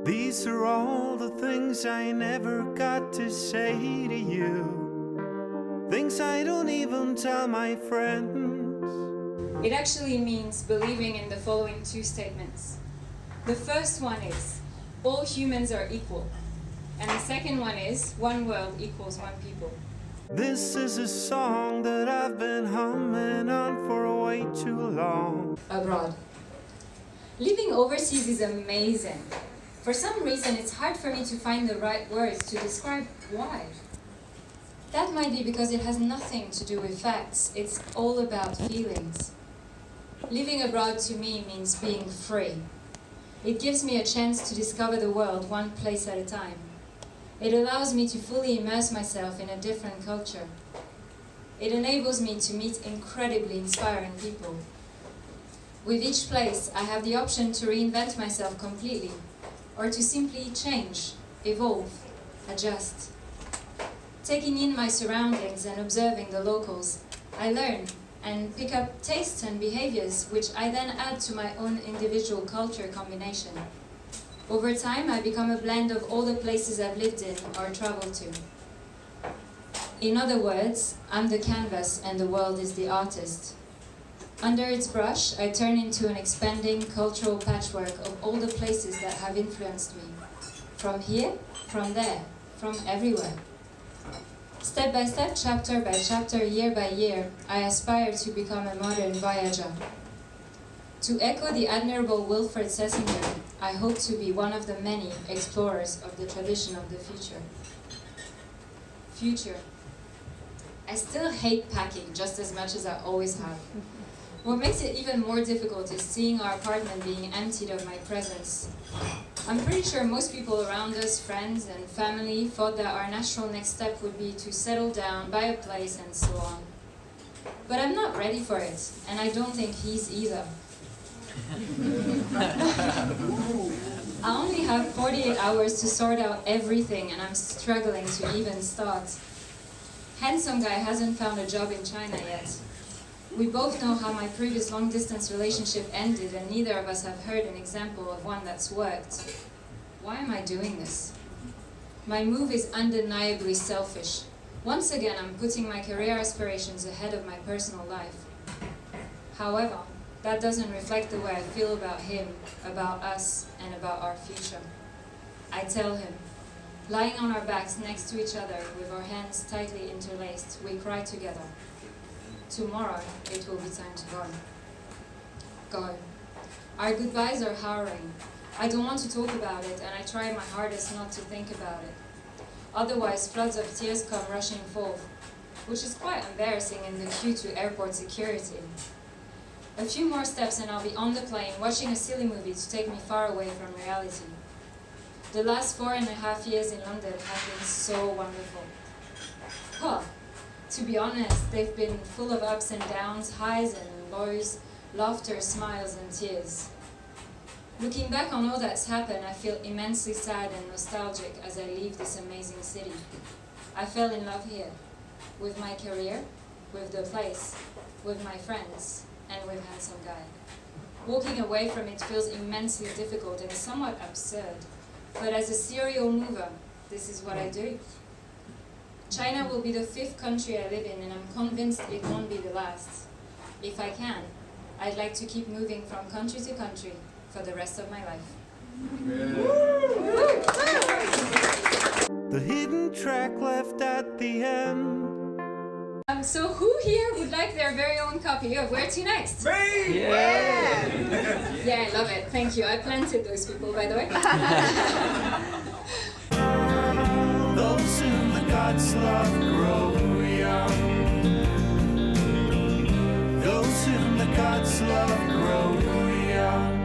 These are all the things I never got to say to you, things I don't even tell my friends. It actually means believing in the following two statements. The first one is, all humans are equal. And the second one is, one world equals one people. This is a song that I've been humming on for way too long. Abroad. Living overseas is amazing. For some reason, it's hard for me to find the right words to describe why. That might be because it has nothing to do with facts. It's all about feelings. Living abroad to me means being free. It gives me a chance to discover the world one place at a time. It allows me to fully immerse myself in a different culture. It enables me to meet incredibly inspiring people. With each place, I have the option to reinvent myself completely, or to simply change, evolve, adjust. Taking in my surroundings and observing the locals, I learn and pick up tastes and behaviors which I then add to my own individual culture combination. Over time, I become a blend of all the places I've lived in or traveled to. In other words, I'm the canvas and the world is the artist. Under its brush, I turn into an expanding cultural patchwork of all the places that have influenced me. From here, from there, from everywhere. Step by step, chapter by chapter, year by year, I aspire to become a modern voyager. To echo the admirable Wilfred Sessinger, I hope to be one of the many explorers of the tradition of the future. Future. I still hate packing just as much as I always have. What makes it even more difficult is seeing our apartment being emptied of my presence. I'm pretty sure most people around us, friends and family, thought that our natural next step would be to settle down, buy a place and so on. But I'm not ready for it, and I don't think he's either. I only have 48 hours to sort out everything, and I'm struggling to even start. Handsome guy hasn't found a job in China yet. We both know how my previous long-distance relationship ended, and neither of us have heard an example of one that's worked. Why am I doing this? My move is undeniably selfish. Once again, I'm putting my career aspirations ahead of my personal life. However, that doesn't reflect the way I feel about him, about us, and about our future. I tell him, lying on our backs next to each other with our hands tightly interlaced, we cry together. Tomorrow, it will be time to go. Go. Our goodbyes are harrowing. I don't want to talk about it, and I try my hardest not to think about it. Otherwise, floods of tears come rushing forth, which is quite embarrassing in the queue to airport security. A few more steps and I'll be on the plane watching a silly movie to take me far away from reality. The last 4.5 years in London have been so wonderful. Huh. To be honest, they've been full of ups and downs, highs and lows, laughter, smiles and tears. Looking back on all that's happened, I feel immensely sad and nostalgic as I leave this amazing city. I fell in love here, with my career, with the place, with my friends, and with Handsome Guy. Walking away from it feels immensely difficult and somewhat absurd, but as a serial mover, this is what I do. China will be the 5th country I live in, and I'm convinced it won't be the last. If I can, I'd like to keep moving from country to country for the rest of my life. The hidden track left at the end. So who here would like their very own copy of Where to Next? Me! Yeah! Yeah, I love it. Thank you. I planted those people, by the way. Those whom the gods love grow young. Those whom the gods love grow young.